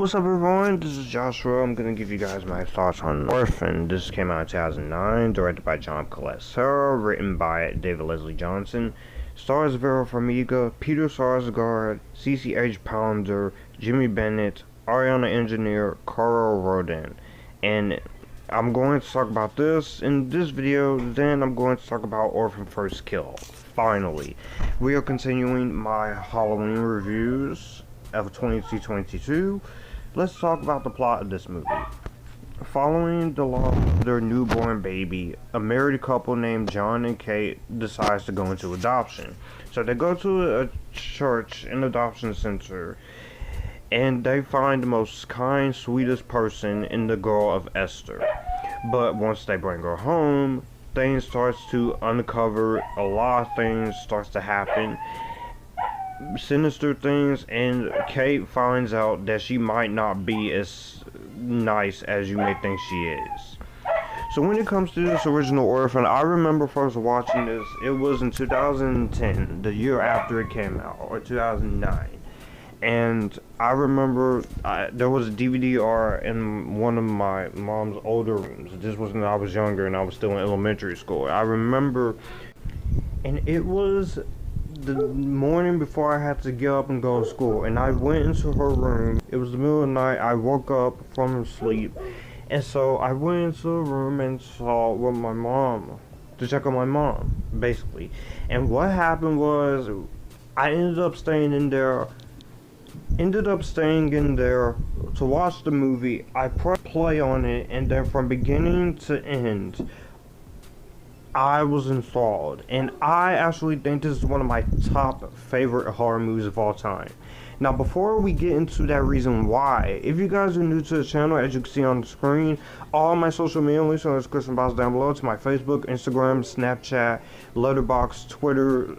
What's up everyone, this is Joshua. I'm gonna give you guys my thoughts on Orphan. This came out in 2009, directed by Jaume Collet-Serra, written by David Leslie Johnson. Stars Vera Farmiga, Peter Sarsgaard, CCH Pounder, Jimmy Bennett, Ariana Engineer, Carl Rodin. And I'm going to talk about this in this video, then I'm going to talk about Orphan First Kill. Finally, we are continuing my Halloween reviews of 2022. Let's talk about the plot of this movie. Following the loss of their newborn baby, a married couple named John and Kate decides to go into adoption. So they go to a church, an adoption center, and they find the most kind, sweetest person in the girl of Esther. But once they bring her home, things starts to uncover, a lot of things starts to happen, sinister things, and Kate finds out that she might not be as nice as you may think she is. So when it comes to this original Orphan, I remember first watching this, it was in 2010, the year after it came out, or 2009. And I remember there was a DVD-R in one of my mom's older rooms. This was when I was younger and I was still in elementary school. I remember, and it was the morning before I had to get up and go to school, and I went into her room. It was the middle of the night. I woke up from sleep, and so I went into the room and saw with my mom, to check on my mom, basically. And what happened was, I ended up staying in there to watch the movie. I pressed play on it, and then from beginning to end, I was enthralled, and I actually think this is one of my top favorite horror movies of all time. Now, before we get into that reason why, if you guys are new to the channel, as you can see on the screen, all my social media links are in the description box down below. It's my Facebook, Instagram, Snapchat, Letterboxd, Twitter,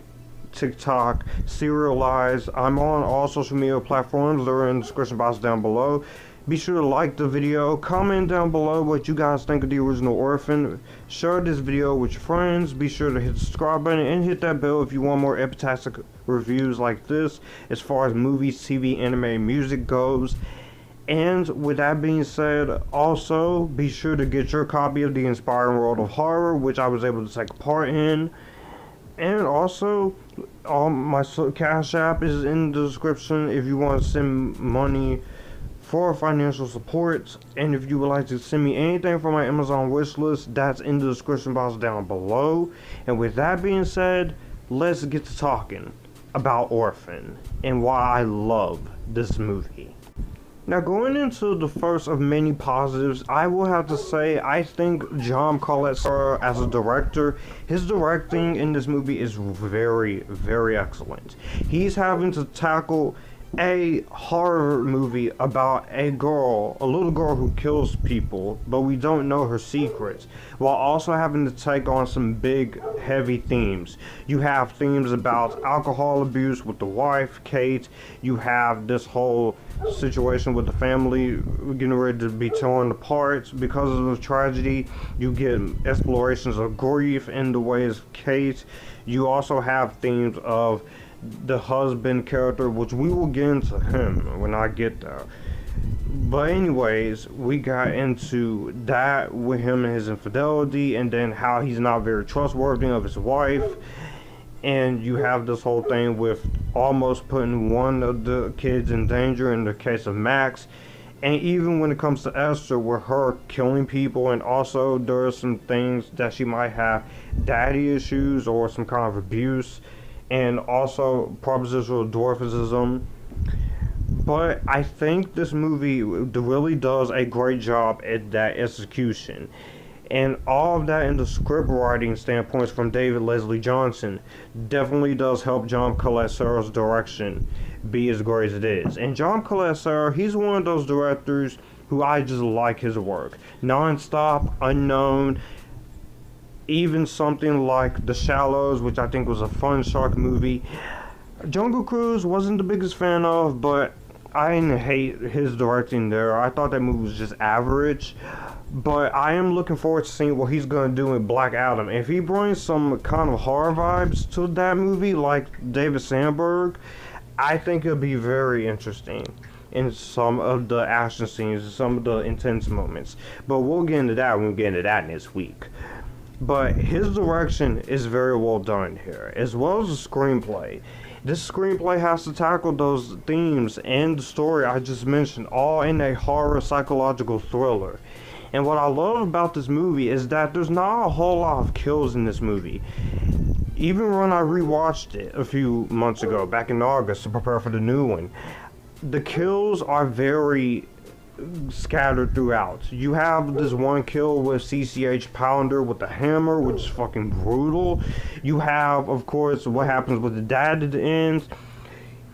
TikTok, Serialized. I'm on all social media platforms. They're in the description box down below. Be sure to like the video, comment down below what you guys think of the original Orphan, share this video with your friends, be sure to hit the subscribe button and hit that bell if you want more Epictastic reviews like this as far as movies, TV, anime, music goes. And with that being said, also be sure to get your copy of The Inspiring World of Horror, which I was able to take part in. And also, my Cash App is in the description if you want to send money for financial support, and if you would like to send me anything from my Amazon wish list, that's in the description box down below. And with that being said, let's get to talking about Orphan and why I love this movie. Now, going into the first of many positives, I will have to say I think Jaume Collet-Serra as a director, his directing in this movie is very, very excellent. He's having to tackle a horror movie about a little girl who kills people, but we don't know her secrets, while also having to take on some big, heavy themes. You have themes about alcohol abuse with the wife, Kate. You have this whole situation with the family getting ready to be torn apart because of the tragedy. You get explorations of grief in the ways of Kate. You also have themes of the husband character, which we will get into him when I get there. But anyways, we got into that with him and his infidelity, and then how he's not very trustworthy of his wife. And you have this whole thing with almost putting one of the kids in danger in the case of Max. And even when it comes to Esther, with her killing people, and also there are some things that she might have daddy issues or some kind of abuse, and also propositional dwarfism. But I think this movie really does a great job at that execution, and all of that in the script writing standpoints from David Leslie Johnson definitely does help Jaume Collet-Serra's direction be as great as it is. And Jaume Collet-Serra, he's one of those directors who I just like his work. Non-Stop, Unknown, even something like The Shallows, which I think was a fun shark movie. Jungle Cruise wasn't the biggest fan of, but I didn't hate his directing there. I thought that movie was just average. But I am looking forward to seeing what he's going to do with Black Adam. If he brings some kind of horror vibes to that movie, like David Sandberg, I think it'll be very interesting. in some of the action scenes, some of the intense moments. But we'll get into that when we get into that next week. But his direction is very well done here, as well as the screenplay. This screenplay has to tackle those themes and the story I just mentioned, all in a horror psychological thriller. And what I love about this movie is that there's not a whole lot of kills in this movie. Even when I rewatched it a few months ago, back in August, to prepare for the new one, the kills are very scattered throughout. You have this one kill with CCH Pounder with the hammer, which is fucking brutal. You have, of course, what happens with the dad at the end.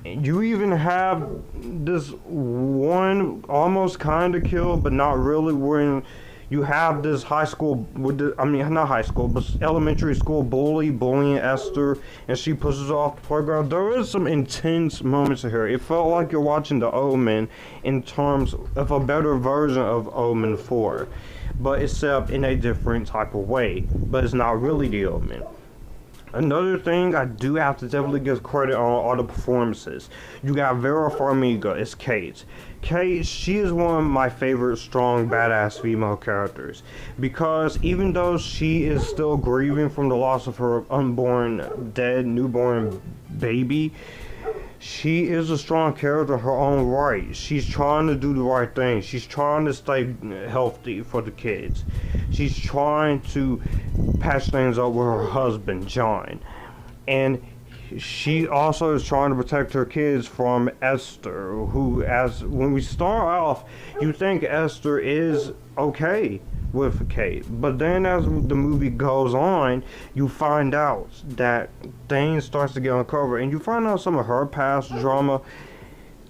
You even have this one almost kind of kill, but not really, when you have this high school, not high school, but elementary school bullying Esther, and she pushes her off the playground. There is some intense moments here. It felt like you're watching The Omen in terms of a better version of Omen 4, but except in a different type of way. But it's not really The Omen. Another thing I do have to definitely give credit on are the performances. You got Vera Farmiga as Kate. Kate, she is one of my favorite strong, badass female characters. Because even though she is still grieving from the loss of her unborn, dead, newborn baby, she is a strong character in her own right. She's trying to do the right thing. She's trying to stay healthy for the kids. She's trying to patch things up with her husband, John. And she also is trying to protect her kids from Esther, who, when we start off, you think Esther is okay with Kate. But then as the movie goes on, you find out that things starts to get uncovered, and you find out some of her past drama.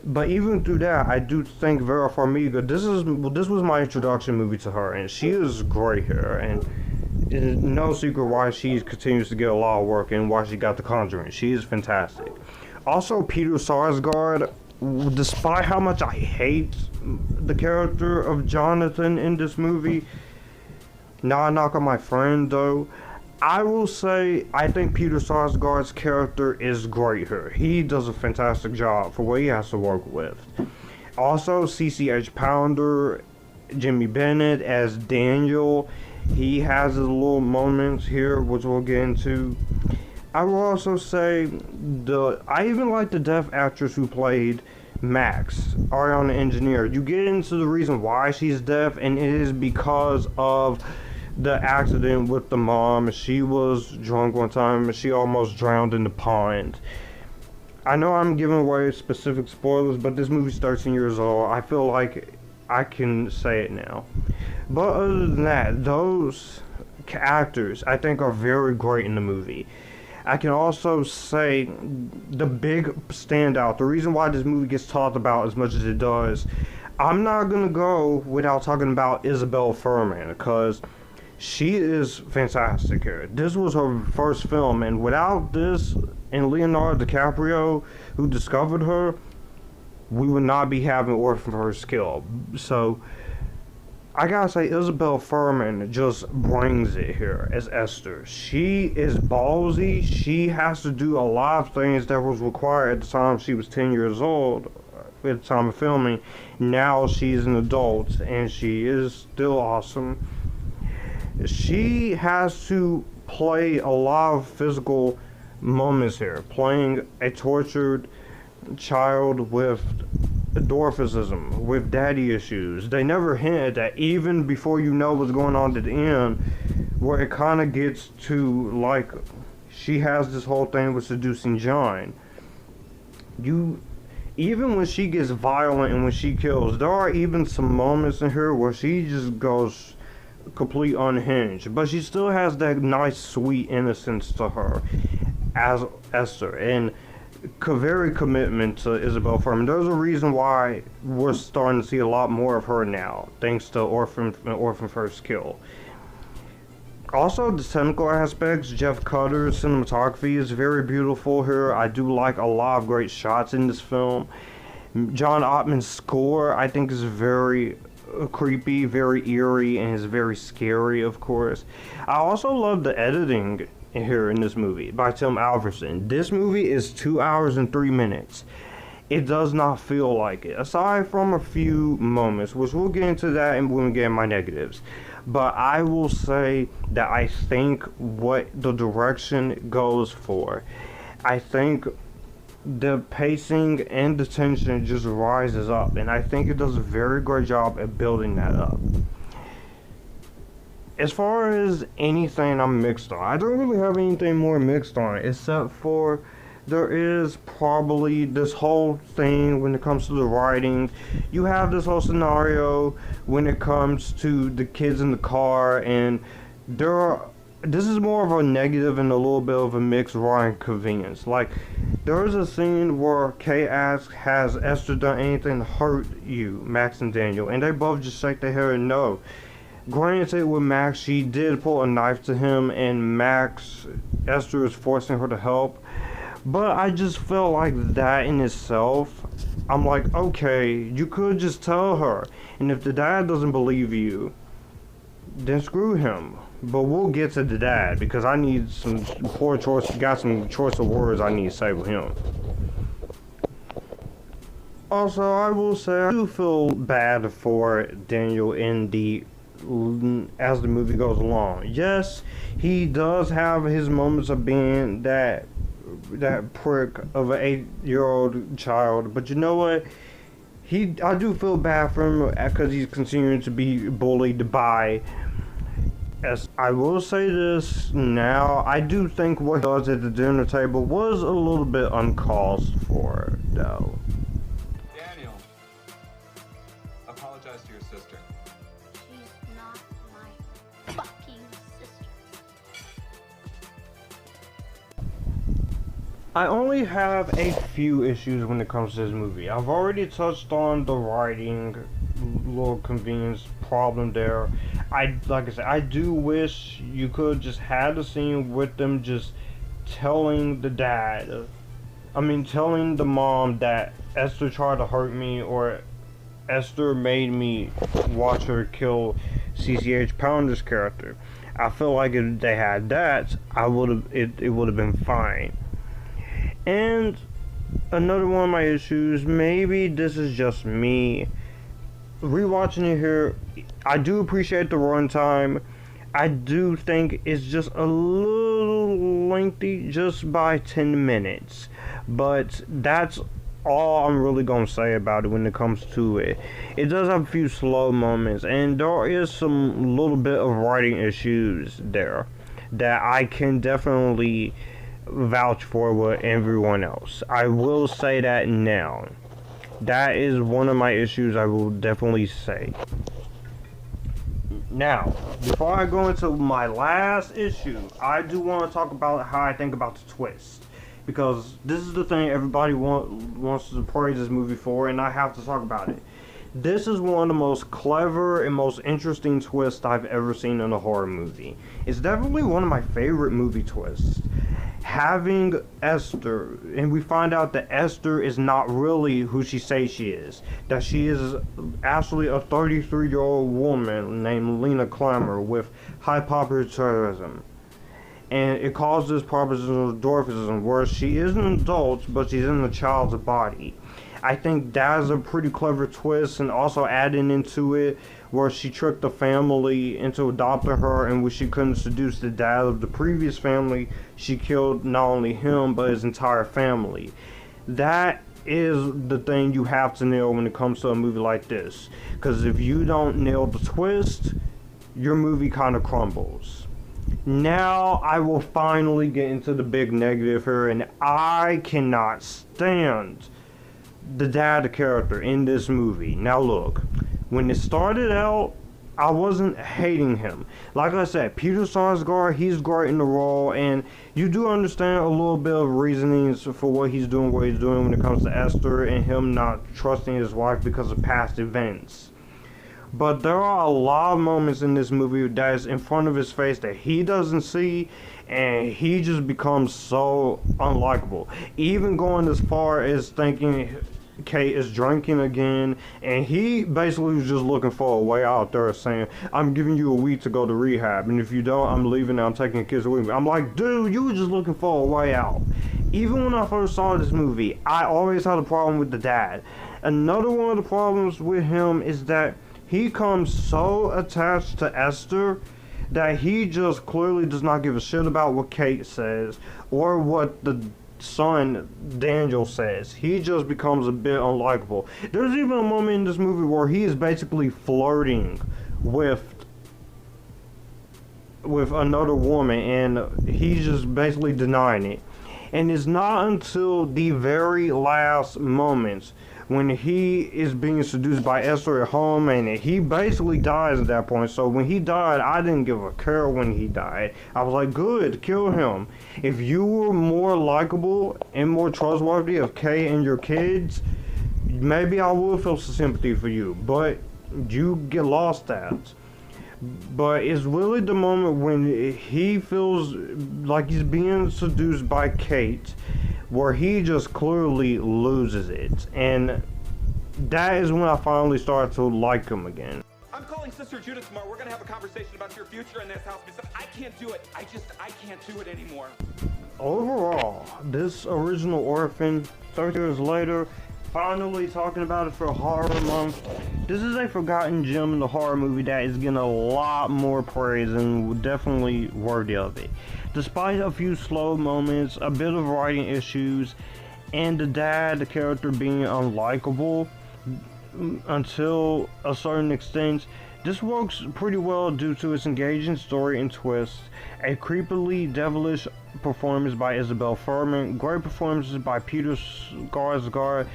But even through that, I do think Vera Farmiga, this was my introduction movie to her, and she is great here, and it is no secret why she continues to get a lot of work and why she got The Conjuring. She is fantastic. Also, Peter Sarsgaard, despite how much I hate the character of Jonathan in this movie, not a knock on my friend though, I will say I think Peter Sarsgaard's character is great here. He does a fantastic job for what he has to work with. Also, CCH Pounder, Jimmy Bennett as Daniel, he has his little moments here, which we'll get into. I will also say I even like the deaf actress who played Max, Ariana Engineer. You get into the reason why she's deaf, and it is because of the accident with the mom. She was drunk one time and she almost drowned in the pond. I know I'm giving away specific spoilers, but this movie's 13 years old. I feel like I can say it now. But other than that, those actors I think are very great in the movie. I can also say the big standout, the reason why this movie gets talked about as much as it does, I'm not going to go without talking about Isabelle Fuhrman, because she is fantastic here. This was her first film, and without this and Leonardo DiCaprio, who discovered her, we would not be having Orphan First Kill. So I gotta say, Isabelle Fuhrman just brings it here as Esther. She is ballsy. She has to do a lot of things that was required at the time she was 10 years old, at the time of filming. Now she's an adult, and she is still awesome. She has to play a lot of physical moments here, playing a tortured child with dwarfism, with daddy issues. They never hint that even before you know what's going on at the end, where it kind of gets to, like, she has this whole thing with seducing John. Even when she gets violent and when she kills, there are even some moments in here where she just goes complete unhinged, but she still has that nice sweet innocence to her as Esther, and very commitment to Isabelle Fuhrman. There's a reason why we're starting to see a lot more of her now, thanks to Orphan First Kill. Also, the technical aspects, Jeff Cutter's cinematography is very beautiful here. I do like a lot of great shots in this film. John Ottman's score, I think, is very creepy, very eerie, and is very scary, of course. I also love the editing here in this movie by Tim Alverson. This movie is 2 hours and 3 minutes, it does not feel like it. Aside from a few moments, which we'll get into that and when we get in my negatives. But I will say that I think what the direction goes for, I think the pacing and the tension just rises up, and I think it does a very great job at building that up. As far as anything I'm mixed on, I don't really have anything more mixed on, except for there is probably this whole thing when it comes to the writing. You have this whole scenario when it comes to the kids in the car, and this is more of a negative and a little bit of a mixed writing convenience. Like, there is a scene where Kay asks, has Esther done anything to hurt you, Max and Daniel? And they both just shake their head and no. Granted, with Max, she did pull a knife to him, and Esther is forcing her to help. But I just felt like that in itself, I'm like, okay, you could just tell her. And if the dad doesn't believe you, then screw him. But we'll get to the dad, because I need some got some choice of words I need to say with him. Also, I will say, I do feel bad for Daniel as the movie goes along. Yes, he does have his moments of being that prick of an 8-year-old child, but you know what? I do feel bad for him because he's continuing to be bullied by. As I will say this now, I do think what he does at the dinner table was a little bit uncalled for, though. Daniel, apologize to your sister. She's not my fucking sister. I only have a few issues when it comes to this movie. I've already touched on the writing, little convenience problem there. Like I said, I do wish you could just had a scene with them just telling the mom that Esther tried to hurt me, or Esther made me watch her kill CCH Pounder's character. I feel like if they had that, it would have been fine. And another one of my issues, maybe this is just me, rewatching it here, I do appreciate the runtime. I do think it's just a little lengthy, just by 10 minutes. But that's all I'm really going to say about it when it comes to it. It does have a few slow moments, and there is some little bit of writing issues there that I can definitely vouch for with everyone else. I will say that now. That is one of my issues, I will definitely say. Now, before I go into my last issue, I do want to talk about how I think about the twist. Because this is the thing everybody wants to praise this movie for, and I have to talk about it. This is one of the most clever and most interesting twists I've ever seen in a horror movie. It's definitely one of my favorite movie twists. Having Esther, and we find out that Esther is not really who she says she is. That she is actually a 33-year-old woman named Lena Clammer with hypopituitarism. And it causes propositional dwarfism, where she is an adult, but she's in the child's body. I think that is a pretty clever twist, and also adding into it where she tricked the family into adopting her, and when she couldn't seduce the dad of the previous family, she killed not only him, but his entire family. That is the thing you have to nail when it comes to a movie like this. Because if you don't nail the twist, your movie kind of crumbles. Now I will finally get into the big negative here, and I cannot stand the dad character in this movie. Now look, when it started out, I wasn't hating him. Like I said, Peter Sarsgaard, he's great in the role, and you do understand a little bit of reasonings for what he's doing when it comes to Esther and him not trusting his wife because of past events. But there are a lot of moments in this movie that is in front of his face that he doesn't see, and he just becomes so unlikable. Even going as far as thinking Kate is drinking again, and he basically was just looking for a way out there, saying, I'm giving you a week to go to rehab, and if you don't, I'm leaving and I'm taking kids with me. I'm like, dude, you were just looking for a way out. even when I first saw this movie, I always had a problem with the dad. Another one of the problems with him is that he comes so attached to Esther that he just clearly does not give a shit about what Kate says or what the son Daniel says. He just becomes a bit unlikable. There's even a moment in this movie where he is basically flirting with another woman, and he's just basically denying it. And it's not until the very last moments when he is being seduced by Esther at home, and he basically dies at that point. So when he died, I didn't give a care when he died. I was like, good, kill him. If you were more likable and more trustworthy of Kay and your kids, maybe I would feel some sympathy for you, but you get lost at. But it's really the moment when he feels like he's being seduced by Kate, where he just clearly loses it. And that is when I finally started to like him again. I'm calling Sister Judith tomorrow. We're gonna have a conversation about your future in this house. Because I can't do it. I can't do it anymore. Overall, this original Orphan, 30 years later, finally talking about it for Horror Month. This is a forgotten gem in the horror movie that is getting a lot more praise and definitely worthy of it. Despite a few slow moments, a bit of writing issues, and the dad, the character, being unlikable until a certain extent, this works pretty well due to its engaging story and twist, a creepily devilish performance by Isabelle Fuhrman, great performances by Peter Sarsgaard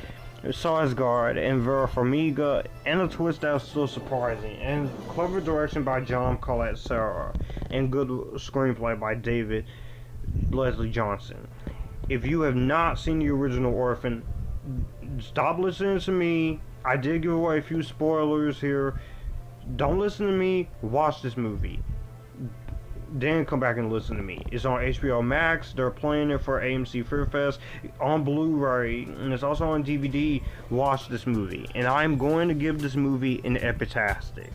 and Vera Farmiga, and a twist that was still surprising, and clever direction by Jaume Collet-Serra, and good screenplay by David Leslie Johnson. If you have not seen the original Orphan, stop listening to me. I did give away a few spoilers here. Don't listen to me, watch this movie. Then come back and listen to me. It's on HBO Max. They're playing it for AMC Fear Fest on Blu-ray, and it's also on DVD. Watch this movie, and I'm going to give this movie an Epictastic.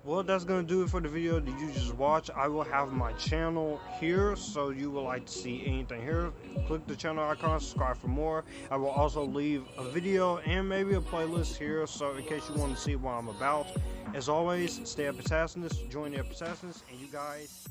Well, that's going to do it for the video that you just watched. I will have my channel here, so you will like to see anything here. Click the channel icon, subscribe for more. I will also leave a video and maybe a playlist here, so in case you want to see what I'm about. As always, stay Epictasticness, join the Epictasticness, and you guys